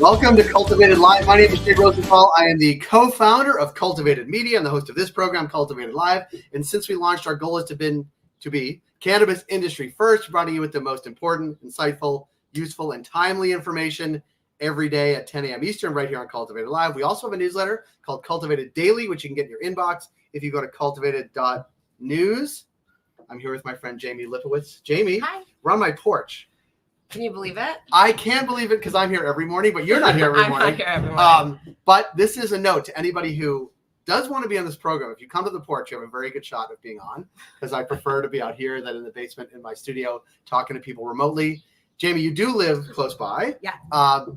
Welcome to Cultivated Live. My name is Jay Rosenthal. I am the co-founder of Cultivated Media and the host of this program, Cultivated Live. And since we launched, our goal is to be cannabis industry first, providing you with the most important, insightful, useful, and timely information every day at 10 a.m. Eastern right here on Cultivated Live. We also have a newsletter called Cultivated Daily, which you can get in your inbox if you go to cultivated.news. I'm here with my friend Jaime Lipowitz. Jamie, hi. We're on my porch. Can you believe it? I can believe it because I'm here every morning, but you're not here every morning. I'm not here every morning. But this is a note to anybody who does want to be on this program. If you come to the porch, you have a very good shot of being on, because I prefer to be out here than in the basement in my studio talking to people remotely. Jamie, you do live close by. Yeah.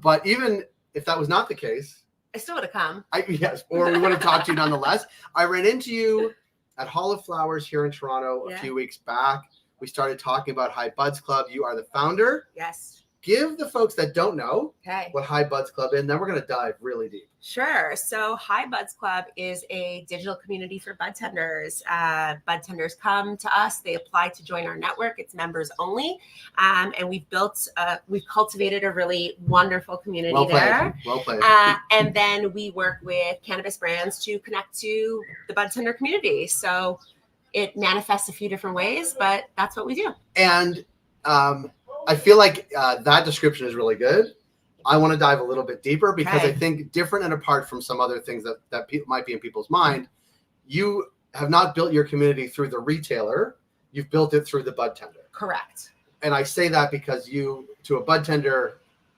But even if that was not the case, I still would have come. Yes, or we would have talked to you nonetheless. I ran into you at Hall of Flowers here in Toronto a few weeks back. We started talking about High Buds Club. You are the founder. Yes. Give the folks that don't know what High Buds Club is, and then we're going to dive really deep. Sure. So High Buds Club is a digital community for budtenders. Budtenders come to us. They apply to join our network. It's members only. And we've cultivated a really wonderful community there. Well played. And then we work with cannabis brands to connect to the budtender community. So it manifests a few different ways, but that's what we do. And I feel like that description is really good. I want to dive a little bit deeper because I think different and apart from some other things that might be in people's mind, you have not built your community through the retailer. You've built it through the budtender. Correct. And I say that because to a budtender,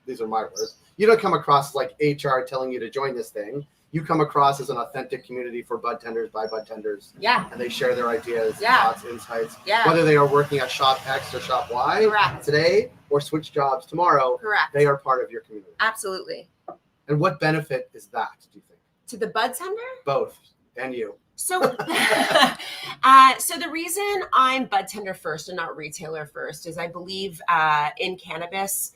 these are my words, you don't come across like HR telling you to join this thing. You come across as an authentic community for budtenders by budtenders. Yeah. And they share their ideas, thoughts, insights. Yeah. Whether they are working at Shop X or Shop Y today or switch jobs tomorrow. Correct. They are part of your community. Absolutely. And what benefit is that, do you think? To the budtender? Both. And you. So, so the reason I'm budtender first and not retailer first is I believe in cannabis,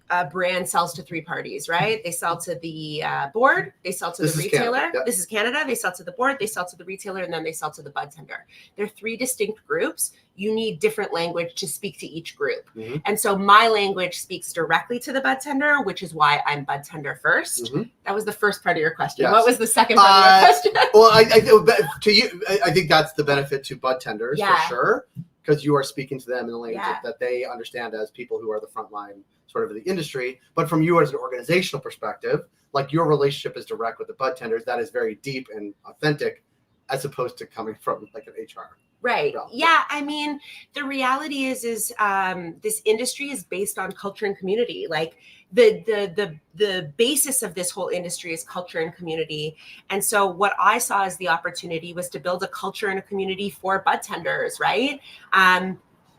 a brand sells to three parties, right? They sell to the board, they sell to the retailer. This is Canada. They sell to the board, they sell to the retailer, and then they sell to the budtender. They're three distinct groups. You need different language to speak to each group. Mm-hmm. And so my language speaks directly to the budtender, which is why I'm budtender first. Mm-hmm. That was the first part of your question. Yes. What was the second part of your question? Well, I think that's the benefit to budtenders for sure, because you are speaking to them in the language that they understand as people who are the front line sort of the industry. But from you as an organizational perspective, like your relationship is direct with the budtenders, that is very deep and authentic, as opposed to coming from like an HR. Right. Yeah. I mean, the reality is this industry is based on culture and community. Like the basis of this whole industry is culture and community. And so what I saw as the opportunity was to build a culture and a community for budtenders, right?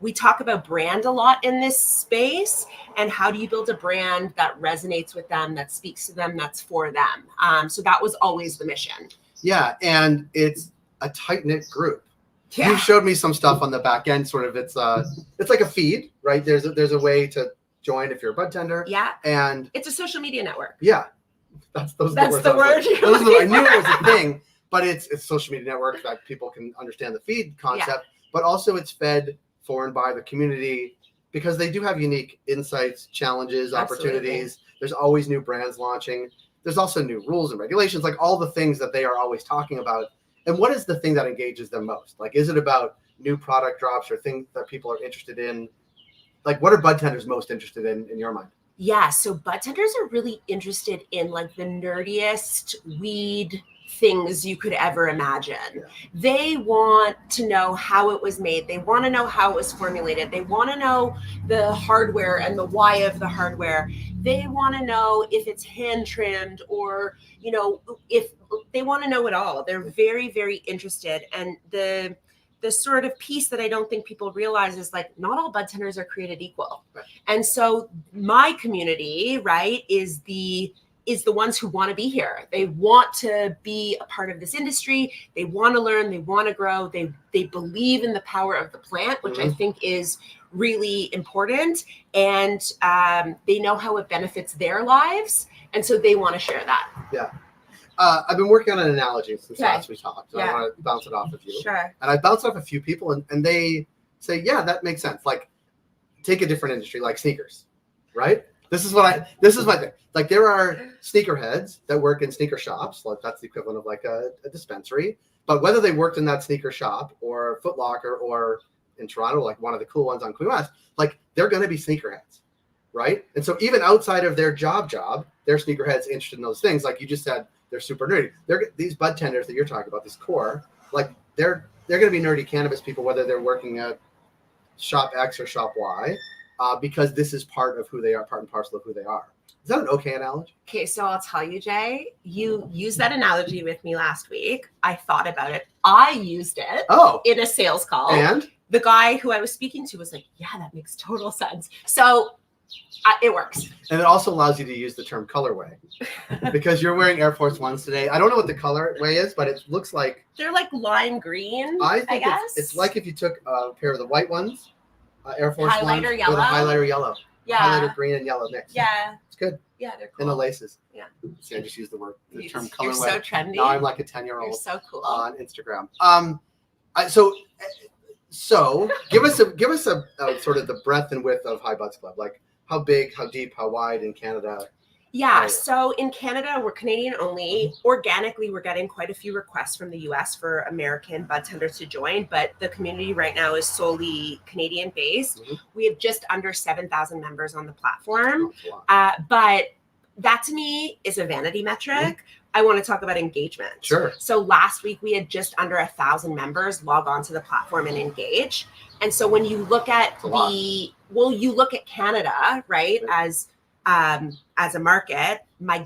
We talk about brand a lot in this space, and how do you build a brand that resonates with them, that speaks to them, that's for them. So that was always the mission. Yeah. And it's a tight-knit group. Yeah. You showed me some stuff on the back end, sort of. It's like a feed, right? There's a way to join if you're a budtender. Yeah. And it's a social media network. Yeah. That's the word. I knew it was a thing, but it's a social media network that people can understand the feed concept, but also it's fed for and by the community because they do have unique insights, challenges, opportunities. There's always new brands launching. There's also new rules and regulations, like all the things that they are always talking about. And what is the thing that engages them most? Like, is it about new product drops or things that people are interested in? Like, what are budtenders most interested in your mind? Yeah, so budtenders are really interested in like the nerdiest weed things you could ever imagine. Yeah. They want to know how it was made. They want to know how it was formulated. They want to know the hardware and the why of the hardware. They want to know if it's hand trimmed or, if they want to know it all. They're very, very interested. And the sort of piece that I don't think people realize is like, not all budtenders are created equal. Right. And so my community, right, is the ones who want to be here. They want to be a part of this industry. They want to learn. They want to grow. They believe in the power of the plant, which I think is really important. And they know how it benefits their lives. And so they want to share that. Yeah. I've been working on an analogy since last we talked. So I want to bounce it off of you. Sure. And I bounced off a few people and they say, yeah, that makes sense. Like, take a different industry like sneakers, right? This is my thing. Like there are sneakerheads that work in sneaker shops. Like that's the equivalent of like a dispensary. But whether they worked in that sneaker shop or Foot Locker or in Toronto, like one of the cool ones on Queen West, like they're going to be sneakerheads, right? And so even outside of their job, they're sneakerheads interested in those things. Like you just said, they're super nerdy. These budtenders that you're talking about, this core, like they're going to be nerdy cannabis people, whether they're working at shop X or shop Y, because this is part of who they are, part and parcel of who they are. Is that an okay analogy? Okay, so I'll tell you, Jay, you used that analogy with me last week. I thought about it. I used it in a sales call. And the guy who I was speaking to was like, yeah, that makes total sense. So it works. And it also allows you to use the term colorway because you're wearing Air Force Ones today. I don't know what the colorway is, but it looks like they're like lime green. I think guess it's like if you took a pair of the white ones, Air Force Ones with yellow. a highlighter yellow. Yeah. Highlighter green and yellow mix. Yeah. It's good. Yeah, they're cool. And the laces. Yeah. See, I just used the term colorway. You're so trendy. Now I'm like a 10-year-old. You're so cool. On Instagram. So give us a sort of the breadth and width of High Buds Club. Like how big, how deep, how wide in Canada? Yeah, so in Canada, we're Canadian only. Organically, we're getting quite a few requests from the US for American budtenders to join, but the community right now is solely Canadian based. Mm-hmm. We have just under 7,000 members on the platform. But that to me is a vanity metric. Mm-hmm. I want to talk about engagement. Sure. So last week we had just under 1,000 members log on to the platform and engage. And so when you look at you look at Canada, right, as a market, my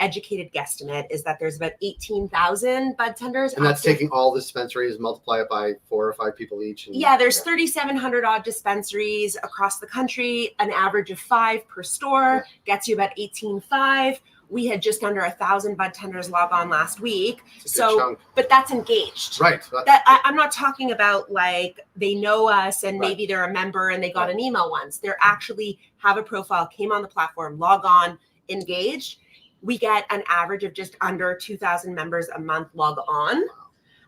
educated guesstimate is that there's about 18,000 budtenders. And that's taking all the dispensaries, multiply it by 4 or 5 people each. There's 3,700 odd dispensaries across the country, an average of 5 per store, gets you about 18,500. We had just under 1,000 budtenders log on last week. So, but that's engaged. Right. I'm not talking about like they know us and maybe they're a member and they got an email once. They're actually have a profile, came on the platform, log on, engaged. We get an average of just under 2,000 members a month log on.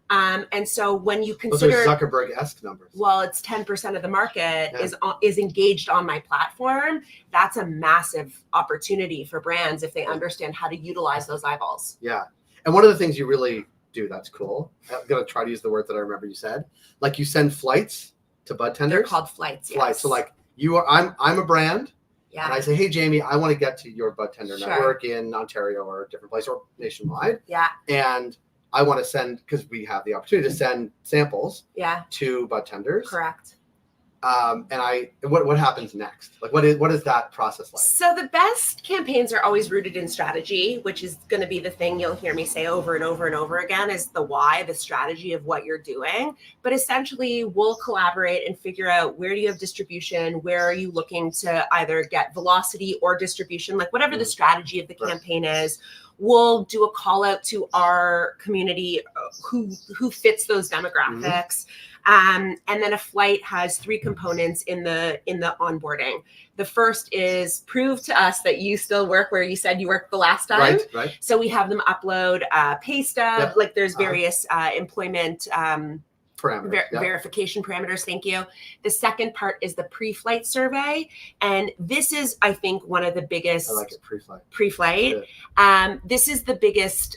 And so when you consider those are Zuckerberg-esque numbers. Well, it's 10% of the market is engaged on my platform. That's a massive opportunity for brands if they understand how to utilize those eyeballs. Yeah. And one of the things you really do that's cool, I'm going to try to use the word that I remember you said, like you send flights to budtenders. They're called flights. Yes. So like I'm a brand. Yeah. And I say, hey, Jamie, I want to get to your budtender network in Ontario or a different place or nationwide. Yeah. And I want to send, because we have the opportunity to send samples to budtenders. Correct. And what happens next? Like, what is that process like? So the best campaigns are always rooted in strategy, which is going to be the thing you'll hear me say over and over and over again is the why, the strategy of what you're doing. But essentially, we'll collaborate and figure out where do you have distribution, where are you looking to either get velocity or distribution, like whatever the strategy of the campaign is. We'll do a call out to our community who fits those demographics. And then a flight has 3 components in the onboarding. The first is prove to us that you still work where you said you worked the last time. Right. So we have them upload a pay stub, like there's various employment verification parameters. Thank you. The second part is the pre-flight survey. And this is, I think, one of the biggest. I like it, pre-flight. This is the biggest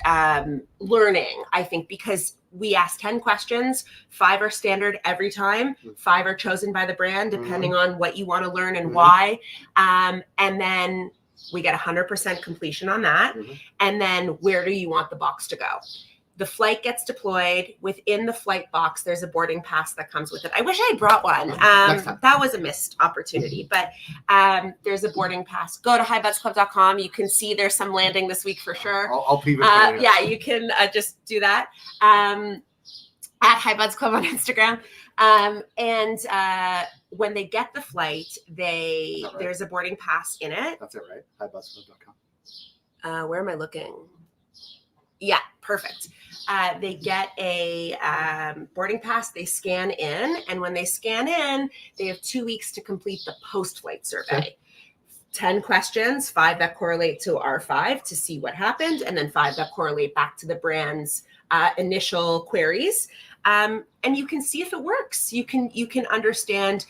learning, I think, because we ask 10 questions, 5 are standard every time, 5 are chosen by the brand, depending on what you want to learn and why. And then we get 100% completion on that. And then where do you want the box to go? The flight gets deployed. Within the flight box, there's a boarding pass that comes with it. I wish I had brought one. That was a missed opportunity, but there's a boarding pass. Go to highbudsclub.com. You can see there's some landing this week for sure. I'll peep you can just do that at highbudsclub on Instagram. And when they get the flight, there's a boarding pass in it. That's it, right? highbudsclub.com. Where am I looking? Yeah, perfect. They get a boarding pass, they scan in, and when they scan in, they have 2 weeks to complete the post-flight survey. Okay. 10 questions, 5 that correlate to R5 to see what happened, and then 5 that correlate back to the brand's initial queries. And you can see if it works. You can understand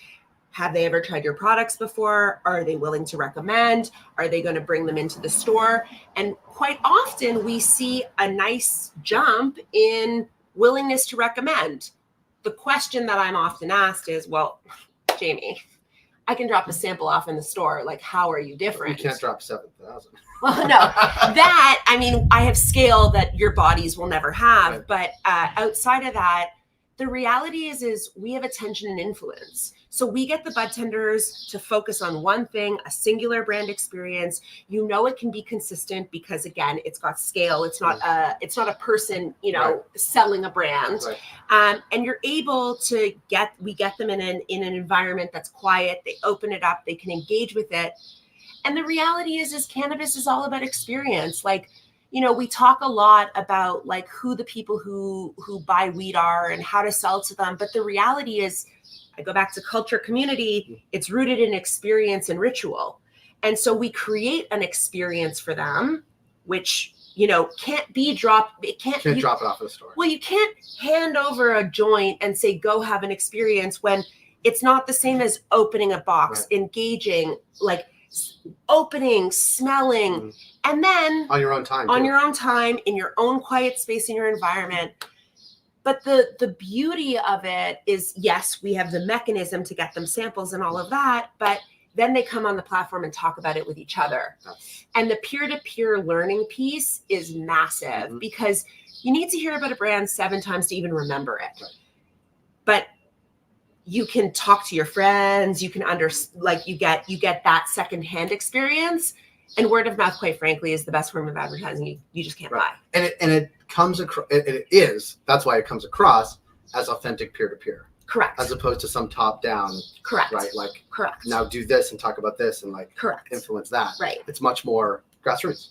Have they ever tried your products before? Are they willing to recommend? Are they going to bring them into the store? And quite often we see a nice jump in willingness to recommend. The question that I'm often asked is, well, Jamie, I can drop a sample off in the store. Like, how are you different? You can't drop 7,000. Well, no, that, I mean, I have scale that your bodies will never have. Right. But outside of that, the reality is we have attention and influence. So we get the Budtenders to focus on one thing, a singular brand experience. You know, it can be consistent because, again, it's got scale. It's not a person, right. selling a brand. Right. And you're able to we get them in an environment that's quiet. They open it up. They can engage with it. And the reality is cannabis is all about experience. Like, we talk a lot about like who the people who buy weed are and how to sell to them. But the reality is, I go back to culture, community, it's rooted in experience and ritual. And so we create an experience for them, which, can't be dropped. It can't drop it off at the store. Well, you can't hand over a joint and say, go have an experience when it's not the same as opening a box, right. Engaging, like opening, smelling, and then on your own time, in your own quiet space, in your environment. But the beauty of it is, yes, we have the mechanism to get them samples and all of that, but then they come on the platform and talk about it with each other. And the peer-to-peer learning piece is massive because you need to hear about a brand 7 times to even remember it. Right. But you can talk to your friends, you can you get that secondhand experience. And word of mouth, quite frankly, is the best form of advertising you just can't buy. And it comes across. That's why it comes across as authentic peer-to-peer. Correct. As opposed to some top-down. Correct. Right. Like. Correct. Now do this and talk about this and like. Correct. Influence that. Right. It's much more grassroots.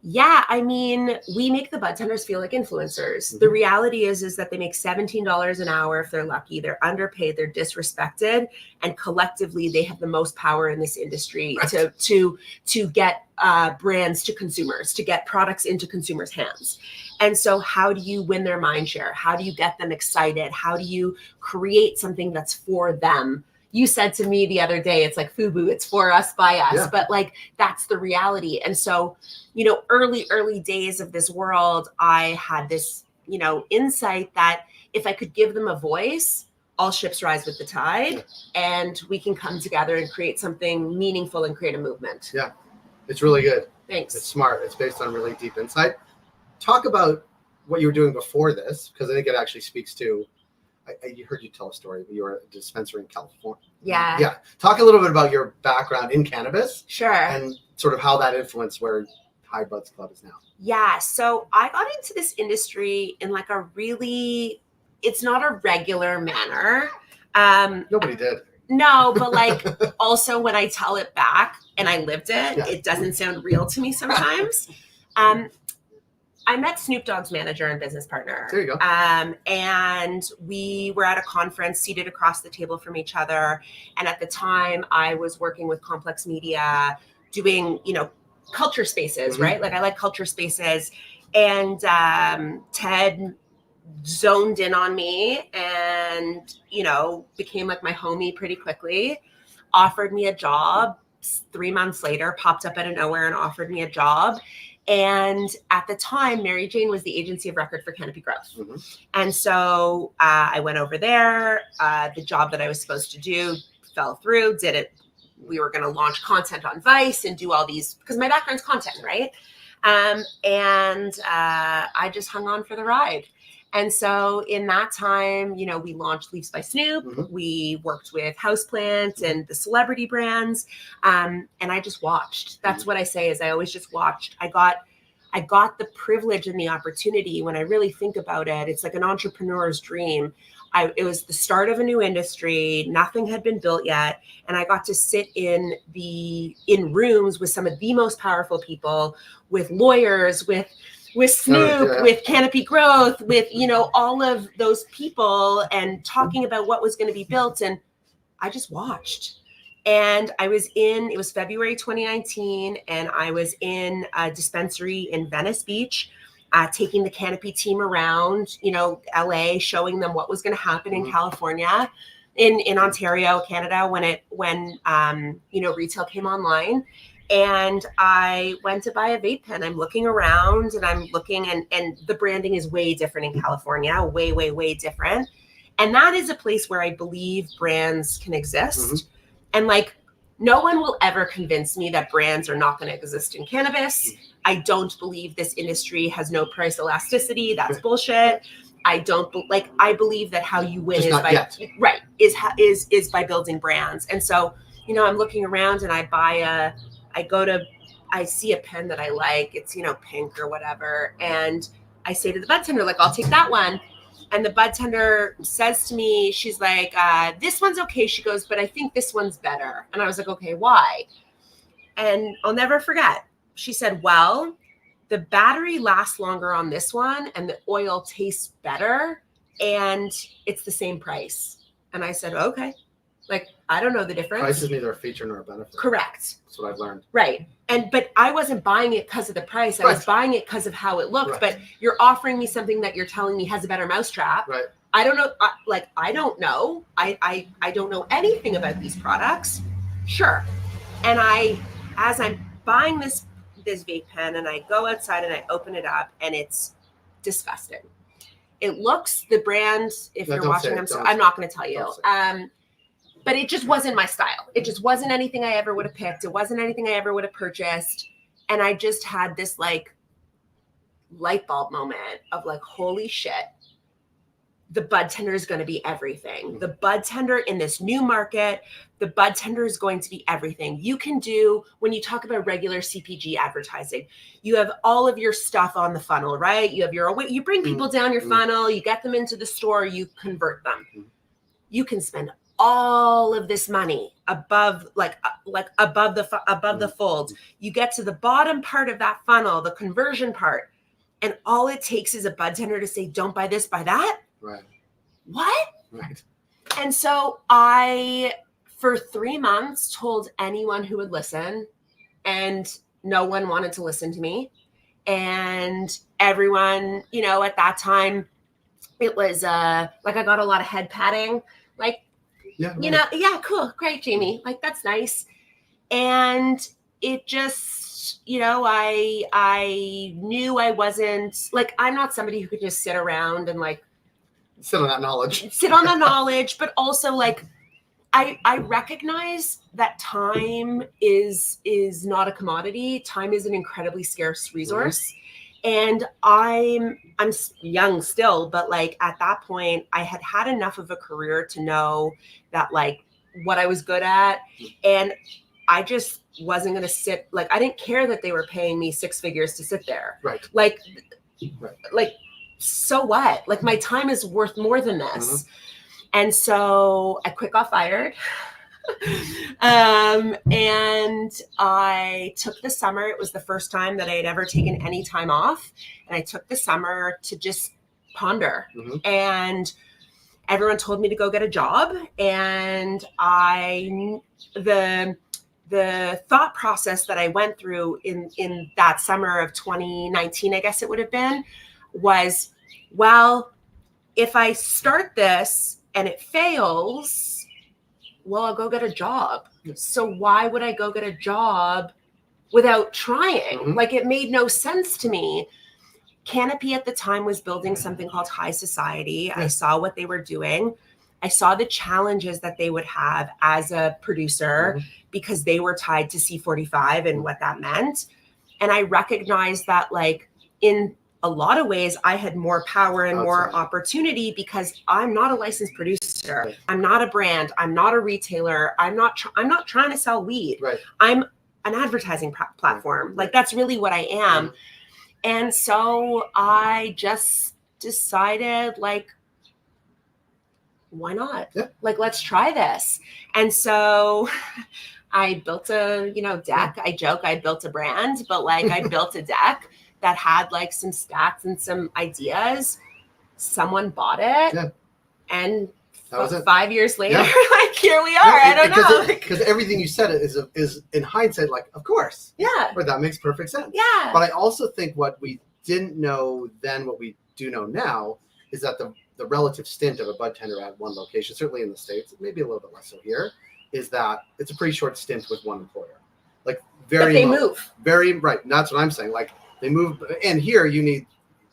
Yeah, I mean, we make the Budtenders feel like influencers. Mm-hmm. The reality is that they make $17 an hour if they're lucky. They're underpaid, they're disrespected, and collectively they have the most power in this industry to get brands to consumers, to get products into consumers' hands. And so how do you win their mind share? How do you get them excited? How do you create something that's for them? You said to me the other day, it's like FUBU, it's for us, by us, yeah. But like, that's the reality. And so, early days of this world, I had this, insight that if I could give them a voice, all ships rise with the tide, and we can come together and create something meaningful and create a movement. Yeah, it's really good. Thanks. It's smart. It's based on really deep insight. Talk about what you were doing before this, because I think it actually speaks to, I heard you tell a story. You were at a dispensary in California. Yeah. Yeah. Talk a little bit about your background in cannabis. Sure. And sort of how that influenced where High Buds Club is now. Yeah. So I got into this industry in like it's not a regular manner. Nobody did. No, but like also when I tell it back and I lived it, It doesn't sound real to me sometimes. I met Snoop Dogg's manager and business partner. There you go. And we were at a conference seated across the table from each other. And at the time I was working with Complex Media doing, culture spaces, right? Like I like culture spaces. And Ted zoned in on me and, became like my homie pretty quickly, offered me a job. 3 months later, popped up out of nowhere and offered me a job. And at the time, Mary Jane was the agency of record for Canopy Growth. Mm-hmm. And so I went over there. The job that I was supposed to do fell through, did it. We were going to launch content on Vice and do all these, because my background's content, right? And I just hung on for the ride. And so in that time, we launched Leafs by Snoop. Mm-hmm. We worked with Houseplant and the celebrity brands. And I just watched. That's what I say is I always just watched. I got the privilege and the opportunity. When I really think about it, it's like an entrepreneur's dream. It was the start of a new industry. Nothing had been built yet. And I got to sit in rooms with some of the most powerful people, with lawyers, with Snoop, with Canopy Growth, with, all of those people and talking about what was going to be built. And I just watched. And it was February 2019, and I was in a dispensary in Venice Beach, taking the Canopy team around, LA, showing them what was going to happen in California. in Ontario, Canada, when retail came online. And I went to buy a vape pen. I'm looking around and I'm looking, and the branding is way different in California, way, way, way different. And that is a place where I believe brands can exist. And like, no one will ever convince me that brands are not going to exist in cannabis. I don't believe this industry has no price elasticity. That's bullshit. I believe that how you win is by building brands. And so, I'm looking around and I see a pen that I like. It's, pink or whatever. And I say to the budtender, like, I'll take that one. And the budtender says to me, she's like, this one's okay. She goes, but I think this one's better. And I was like, okay, why? And I'll never forget. She said, well, the battery lasts longer on this one and the oil tastes better and it's the same price. And I said, okay. Like, I don't know the difference. Price is neither a feature nor a benefit. Correct. That's what I've learned. Right. But I wasn't buying it because of the price. I was buying it because of how it looked. Right. But you're offering me something that you're telling me has a better mousetrap. Right. I don't know. I don't know. I don't know anything about these products. Sure. And as I'm buying this vape pen and I go outside and I open it up and it's disgusting. It looks, the brand, if you're watching, I'm not going to tell you. But it just wasn't my style. It just wasn't anything I ever would have picked. It wasn't anything I ever would have purchased. And I just had this like light bulb moment of like, holy shit, the budtender is going to be everything. The budtender in this new market, the budtender is going to be everything. You can do, when you talk about regular CPG advertising, you have all of your stuff on the funnel, right? You have you bring people down your funnel, you get them into the store, you convert them. You can spend all of this money above the fold. You get to the bottom part of that funnel, the conversion part, and all it takes is a budtender to say, don't buy this, buy that. Right. What? Right. And so I, for 3 months, told anyone who would listen, and no one wanted to listen to me. And everyone, at that time, it was like I got a lot of head patting, like, yeah, cool, great, Jamie. Like, that's nice. And it just, I knew I wasn't, like, I'm not somebody who could just sit around and like, sit on that knowledge. But also like, I recognize that time is not a commodity. Time is an incredibly scarce resource. And I'm young still, but like at that point I had enough of a career to know that like what I was good at. And I just wasn't going to sit, like, I didn't care that they were paying me 6 figures to sit there. Right. Like, so what? Like, my time is worth more than this. And so I quick got fired. And I took the summer. It was the first time that I had ever taken any time off. And I took the summer to just ponder. And everyone told me to go get a job. And the thought process that I went through in that summer of 2019, I guess it would have been, was, well, if I start this and it fails, well, I'll go get a job. So why would I go get a job without trying? Like, it made no sense to me. Canopy at the time was building something called High Society. I saw what they were doing. I saw the challenges that they would have as a producer because they were tied to C45 and what that meant. And I recognized that, like, in a lot of ways, I had more power and more opportunity because I'm not a licensed producer. Right. I'm not a brand. I'm not a retailer. I'm not trying to sell weed. Right. I'm an advertising platform. Right. Like, that's really what I am. And so I just decided, like, why not? Yeah. Like, let's try this. And so I built a, deck. I joke I built a brand, but like I built a deck that had like some stats and some ideas. Someone bought it. Yeah. And 5 years later, like, here we are. I don't know. Because everything you said is in hindsight, like, of course. Yeah. Or that makes perfect sense. Yeah. But I also think what we didn't know then, what we do know now, is that the relative stint of a bud tender at one location, certainly in the States, maybe a little bit less so here, is that it's a pretty short stint with one employer. Like very, but they move. Very right. And that's what I'm saying. Like they move, and here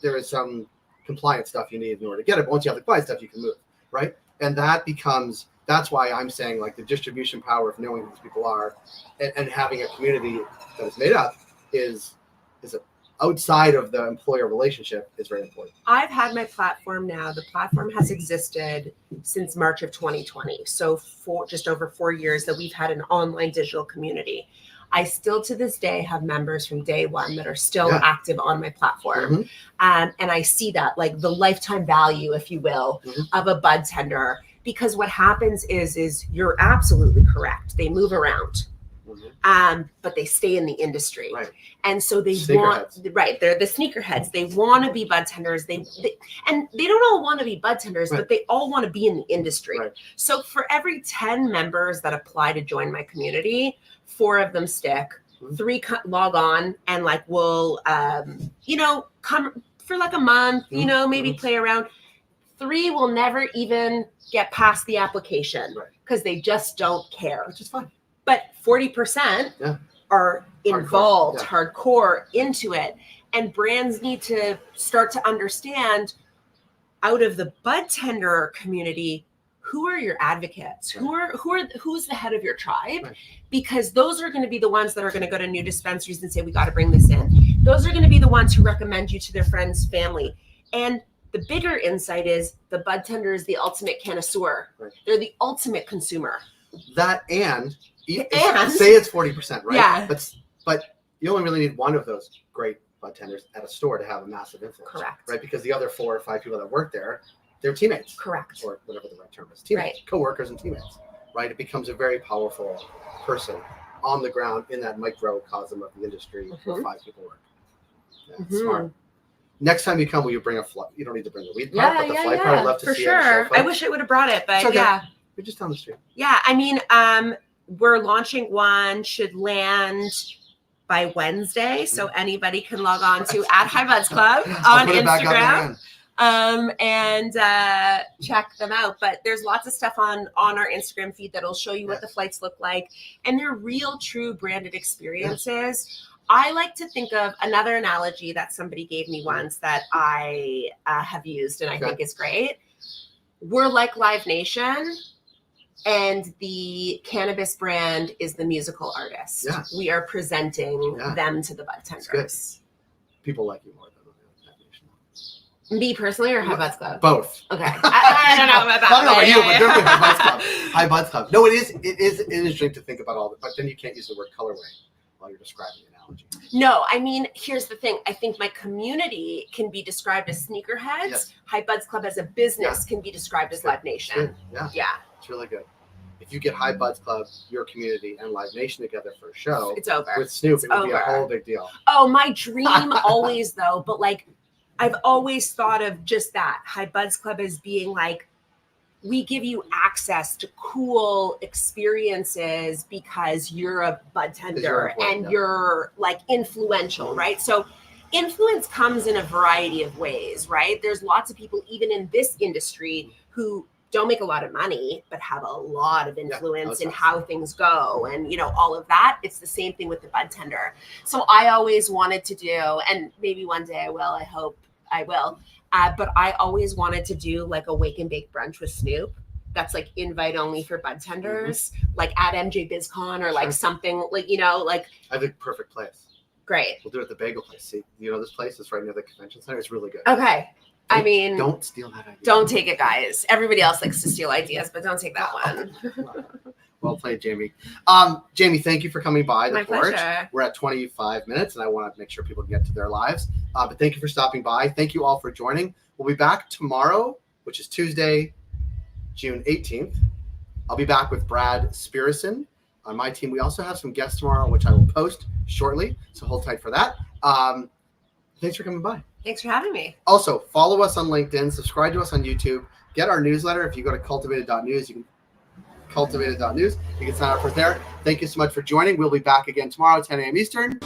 there is some compliance stuff you need in order to get it. But once you have the compliance stuff, you can move, right? And that's why I'm saying like the distribution power of knowing who these people are and having a community that is made up is outside of the employer relationship is very important. I've had my platform now. The platform has existed since March of 2020. So for just over 4 years that we've had an online digital community. I still to this day have members from day one that are still active on my platform. And I see that like the lifetime value, if you will, of a bud tender, because what happens is you're absolutely correct. They move around. But they stay in the industry, right? And so they're the sneakerheads. They want to be bud tenders. They don't all want to be bud tenders, but they all want to be in the industry. Right. So for every 10 members that apply to join my community, 4 of them stick, 3 log on and like will come for like a month, maybe play around. 3 will never even get past the application because they just don't care, which is fine. But 40% are involved hardcore into it. And brands need to start to understand out of the bud tender community, who are your advocates? Right. Who's the head of your tribe? Right. Because those are going to be the ones that are going to go to new dispensaries and say, we got to bring this in. Those are going to be the ones who recommend you to their friends, family. And the bigger insight is the bud tender is the ultimate connoisseur. Right. They're the ultimate consumer. That and say it's 40%, right? Yeah. But you only really need one of those great bud tenders at a store to have a massive influence. Correct. Right? Because the other 4 or 5 people that work there, they're teammates. Correct. Or whatever the right term is. Teammates, co-workers and teammates. Right? It becomes a very powerful person on the ground in that microcosm of the industry where 5 people work. Yeah, smart. Next time you come, will you bring a flight? You don't need to bring the weed part, but the flight part, I'd love to see it. For sure. I wish I would have brought it, but We're just down the street. Yeah, I mean, we're launching one, should land by Wednesday, so anybody can log on to @HiBudsClub on Instagram and check them out. But there's lots of stuff on our Instagram feed that'll show you what the flights look like, and they're real, true branded experiences. I like to think of another analogy that somebody gave me once that I have used and I think is great. We're like Live Nation. And the cannabis brand is the musical artist. Yeah. We are presenting them to the bud tenders. People like you more than Live Nation. Me personally or High Buds Club? Both. Okay. I don't know about that. I don't know about you, but definitely High Buds Club. High Buds Club. No, it is interesting to think about all that, but then you can't use the word colorway while you're describing the analogy. No, I mean, here's the thing. I think my community can be described as sneakerheads. Yes. High Buds Club as a business can be described as Live Nation. Yeah. It's really good. If you get High Buds Club, your community, and Live Nation together for a show, it's over. With Snoop, it would be a whole big deal. Oh, my dream always though, but like I've always thought of just that High Buds Club as being like, we give you access to cool experiences because you're a bud tender and you're like influential, right? So influence comes in a variety of ways, right? There's lots of people, even in this industry, who don't make a lot of money, but have a lot of influence in how things go and, all of that. It's the same thing with the bud tender. So I always wanted to do, and maybe one day I will, I hope I will, but I always wanted to do like a wake and bake brunch with Snoop. That's like invite only for bud tenders, like at MJ BizCon or like something like, like. I think perfect place. Great. We'll do it at the bagel place. See, this place is right near the convention center. It's really good. Okay. Don't steal that idea. Don't take it, guys. Everybody else likes to steal ideas, but don't take that one. Well played, Jamie. Jamie, thank you for coming by the porch. Pleasure. We're at 25 minutes, and I want to make sure people can get to their lives. But thank you for stopping by. Thank you all for joining. We'll be back tomorrow, which is Tuesday, June 18th. I'll be back with Brad Spirison on my team. We also have some guests tomorrow, which I will post shortly, so hold tight for that. Thanks for coming by. Thanks for having me. Also, follow us on LinkedIn, subscribe to us on YouTube, get our newsletter. If you go to cultivated.news, you can sign up for there. Thank you so much for joining. We'll be back again tomorrow, 10 a.m. Eastern.